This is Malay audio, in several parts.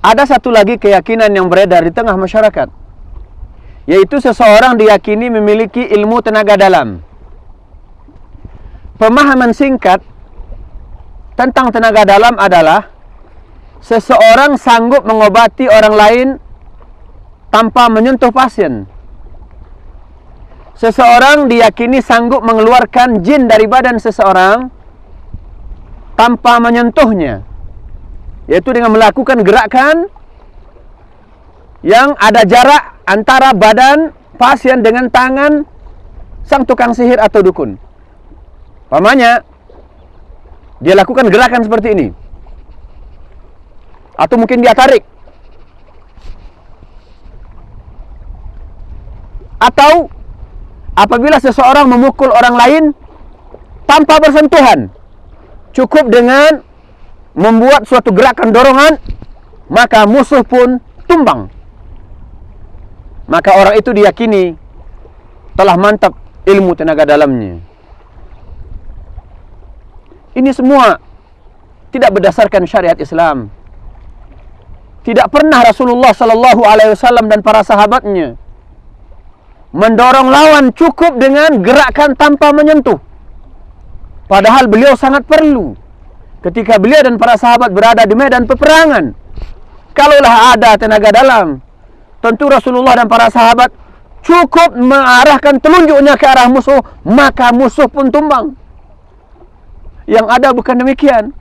Ada satu lagi keyakinan yang beredar di tengah masyarakat, yaitu seseorang diyakini memiliki ilmu tenaga dalam. Pemahaman singkat tentang tenaga dalam adalah seseorang sanggup mengobati orang lain tanpa menyentuh pasien. Seseorang diyakini sanggup mengeluarkan jin dari badan seseorang tanpa menyentuhnya, yaitu dengan melakukan gerakan yang ada jarak antara badan pasien dengan tangan sang tukang sihir atau dukun. Pamannya, dia lakukan gerakan seperti ini, atau mungkin dia tarik, atau apabila seseorang memukul orang lain tanpa bersentuhan, cukup dengan membuat suatu gerakan dorongan, maka musuh pun tumbang. Maka orang itu diyakini telah mantap ilmu tenaga dalamnya. Ini semua tidak berdasarkan syariat Islam. Tidak pernah Rasulullah sallallahu alaihi wasallam dan para sahabatnya mendorong lawan cukup dengan gerakan tanpa menyentuh. Padahal beliau sangat perlu ketika beliau dan para sahabat berada di medan peperangan. Kalaulah ada tenaga dalam, tentu Rasulullah dan para sahabat cukup mengarahkan telunjuknya ke arah musuh, maka musuh pun tumbang. Yang ada bukan demikian.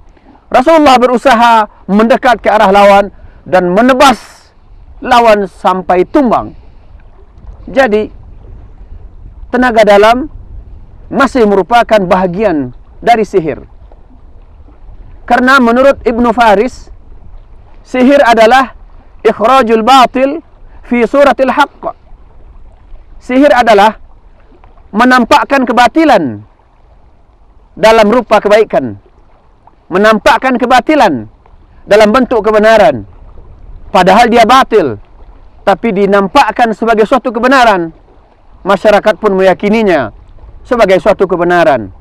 Rasulullah berusaha mendekat ke arah lawan dan menebas lawan sampai tumbang. Jadi, tenaga dalam masih merupakan bahagian dari sihir. Karena menurut Ibnu Faris, sihir adalah ikhrajul batil fi suratil haqq. Sihir adalah menampakkan kebatilan dalam rupa kebaikan, menampakkan kebatilan dalam bentuk kebenaran, padahal dia batil, tapi dinampakkan sebagai suatu kebenaran. Masyarakat pun meyakininya sebagai suatu kebenaran.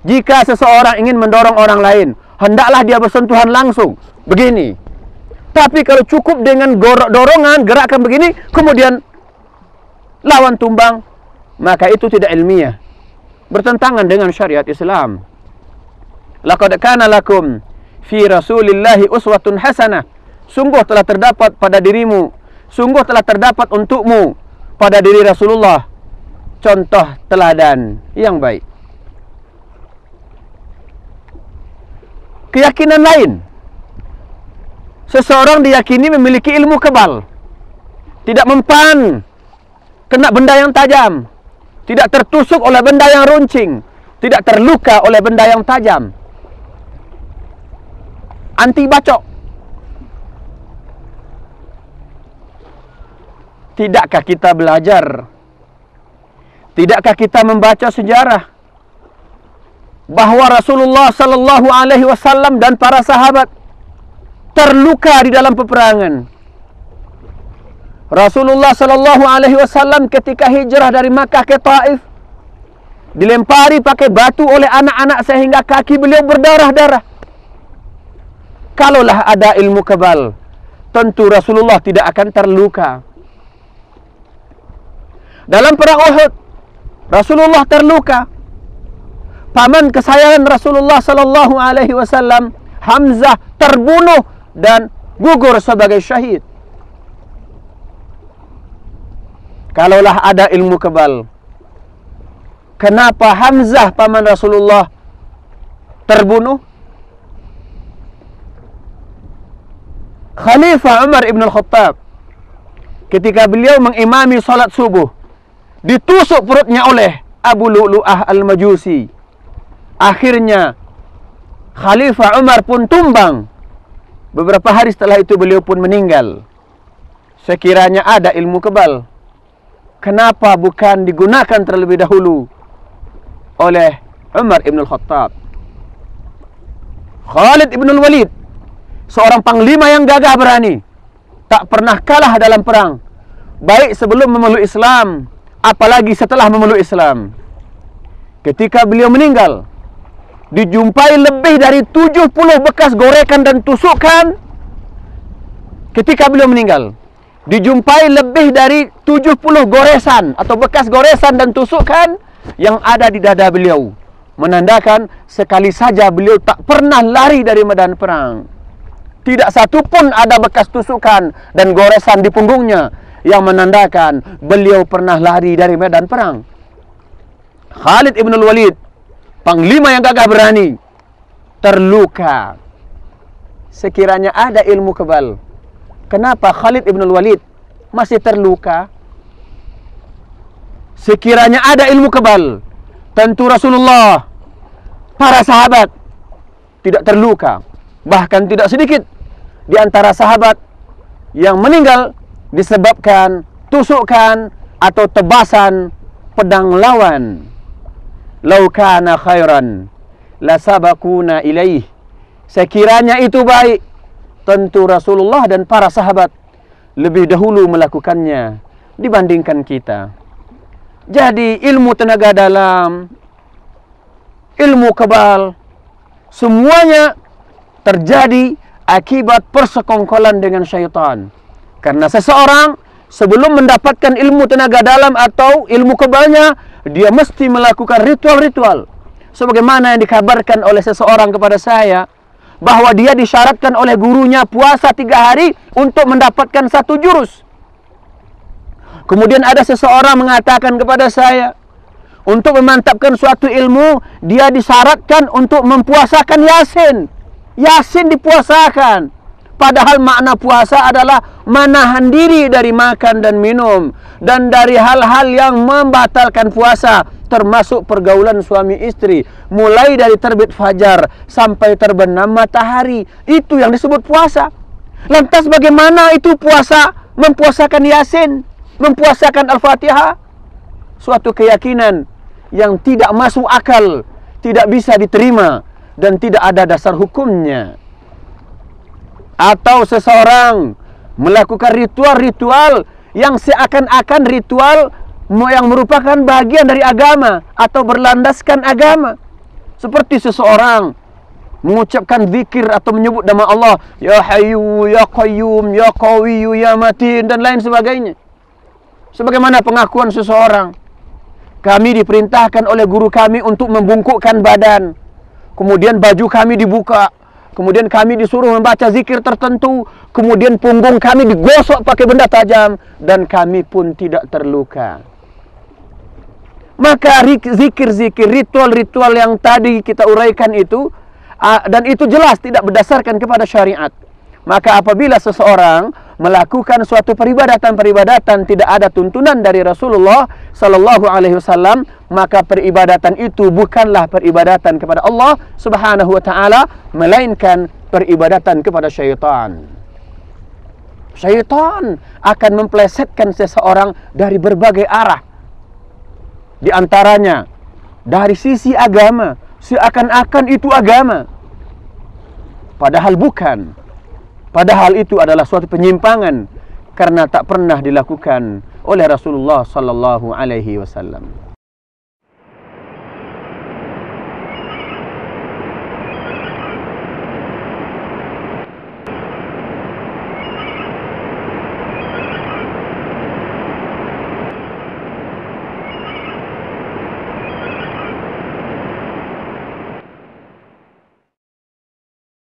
Jika seseorang ingin mendorong orang lain, hendaklah dia bersentuhan langsung, begini. Tapi kalau cukup dengan dorongan, gerakan begini, kemudian lawan tumbang, maka itu tidak ilmiah, bertentangan dengan syariat Islam. Laqad kana lakum fi Rasulillahi uswatun hasanah. Sungguh telah terdapat pada dirimu, sungguh telah terdapat untukmu pada diri Rasulullah contoh teladan yang baik. Keyakinan lain, seseorang diyakini memiliki ilmu kebal, tidak mempan kena benda yang tajam, tidak tertusuk oleh benda yang runcing, tidak terluka oleh benda yang tajam, anti bacok. Tidakkah kita belajar? Tidakkah kita membaca sejarah bahwa Rasulullah sallallahu alaihi wasallam dan para sahabat terluka di dalam peperangan? Rasulullah sallallahu alaihi wasallam ketika hijrah dari Makkah ke Taif dilempari pakai batu oleh anak-anak sehingga kaki beliau berdarah-darah. Kalaulah ada ilmu kebal, tentu Rasulullah tidak akan terluka. Dalam perang Uhud, Rasulullah terluka. Paman kesayangan Rasulullah sallallahu alaihi wasallam, Hamzah, terbunuh dan gugur sebagai syahid. Kalaulah ada ilmu kebal, kenapa Hamzah paman Rasulullah terbunuh? Khalifah Umar ibn al-Khattab ketika beliau mengimami salat subuh, ditusuk perutnya oleh Abu Lu'lu'ah al-Majusi. Akhirnya Khalifah Umar pun tumbang. Beberapa hari setelah itu beliau pun meninggal. Sekiranya ada ilmu kebal, kenapa bukan digunakan terlebih dahulu oleh Umar ibn al-Khattab? Khalid ibn al-Walid, seorang panglima yang gagah berani, tak pernah kalah dalam perang, baik sebelum memeluk Islam apalagi setelah memeluk Islam. Ketika beliau meninggal, dijumpai lebih dari 70 bekas gorekan dan tusukan ketika beliau meninggal, dijumpai lebih dari 70 goresan atau bekas goresan dan tusukan yang ada di dada beliau, menandakan sekali saja beliau tak pernah lari dari medan perang. Tidak satu pun ada bekas tusukan dan goresan di punggungnya yang menandakan beliau pernah lari dari medan perang. Khalid ibn al-Walid, panglima yang gagah berani, terluka. Sekiranya ada ilmu kebal, kenapa Khalid ibn al-Walid masih terluka? Sekiranya ada ilmu kebal, tentu Rasulullah, para sahabat tidak terluka. Bahkan tidak sedikit di antara sahabat yang meninggal disebabkan tusukan atau tebasan pedang lawan. Lau kana khairan la sabaquna ilaih. Sekiranya itu baik, tentu Rasulullah dan para sahabat lebih dahulu melakukannya dibandingkan kita. Jadi ilmu tenaga dalam, ilmu kebal, semuanya terjadi akibat persekongkolan dengan syaitan. Karena seseorang sebelum mendapatkan ilmu tenaga dalam atau ilmu kebalnya, dia mesti melakukan ritual-ritual. Sebagaimana yang dikabarkan oleh seseorang kepada saya, bahwa dia disyaratkan oleh gurunya puasa 3 hari untuk mendapatkan 1 jurus. Kemudian ada seseorang mengatakan kepada saya, untuk memantapkan suatu ilmu, dia disyaratkan untuk mempuasakan Yasin. Yasin dipuasakan. Padahal makna puasa adalah menahan diri dari makan dan minum, dan dari hal-hal yang membatalkan puasa, termasuk pergaulan suami istri, mulai dari terbit fajar sampai terbenam matahari. Itu yang disebut puasa. Lantas bagaimana itu puasa? Mempuasakan Yasin, mempuasakan Al-Fatihah? Suatu keyakinan yang tidak masuk akal, tidak bisa diterima, dan tidak ada dasar hukumnya. Atau seseorang melakukan ritual-ritual yang seakan-akan ritual yang merupakan bagian dari agama atau berlandaskan agama. Seperti seseorang mengucapkan zikir atau menyebut nama Allah, Ya Hayyu, Ya Qayyum, Ya Qawiyyu, Ya Matin, dan lain sebagainya. Sebagaimana pengakuan seseorang, kami diperintahkan oleh guru kami untuk membungkukkan badan, kemudian baju kami dibuka, kemudian kami disuruh membaca zikir tertentu, kemudian punggung kami digosok pakai benda tajam, dan kami pun tidak terluka. Maka zikir-zikir, ritual-ritual yang tadi kita uraikan itu, dan itu jelas tidak berdasarkan kepada syariat. Maka apabila seseorang melakukan suatu peribadatan tidak ada tuntunan dari Rasulullah sallallahu alaihi wasallam, maka peribadatan itu bukanlah peribadatan kepada Allah Subhanahu wa taala, melainkan peribadatan kepada syaitan. Syaitan akan memplesetkan seseorang dari berbagai arah. Di antaranya dari sisi agama, seakan-akan itu agama, padahal bukan. Padahal itu adalah suatu penyimpangan karena tak pernah dilakukan oleh Rasulullah sallallahu alaihi wasallam.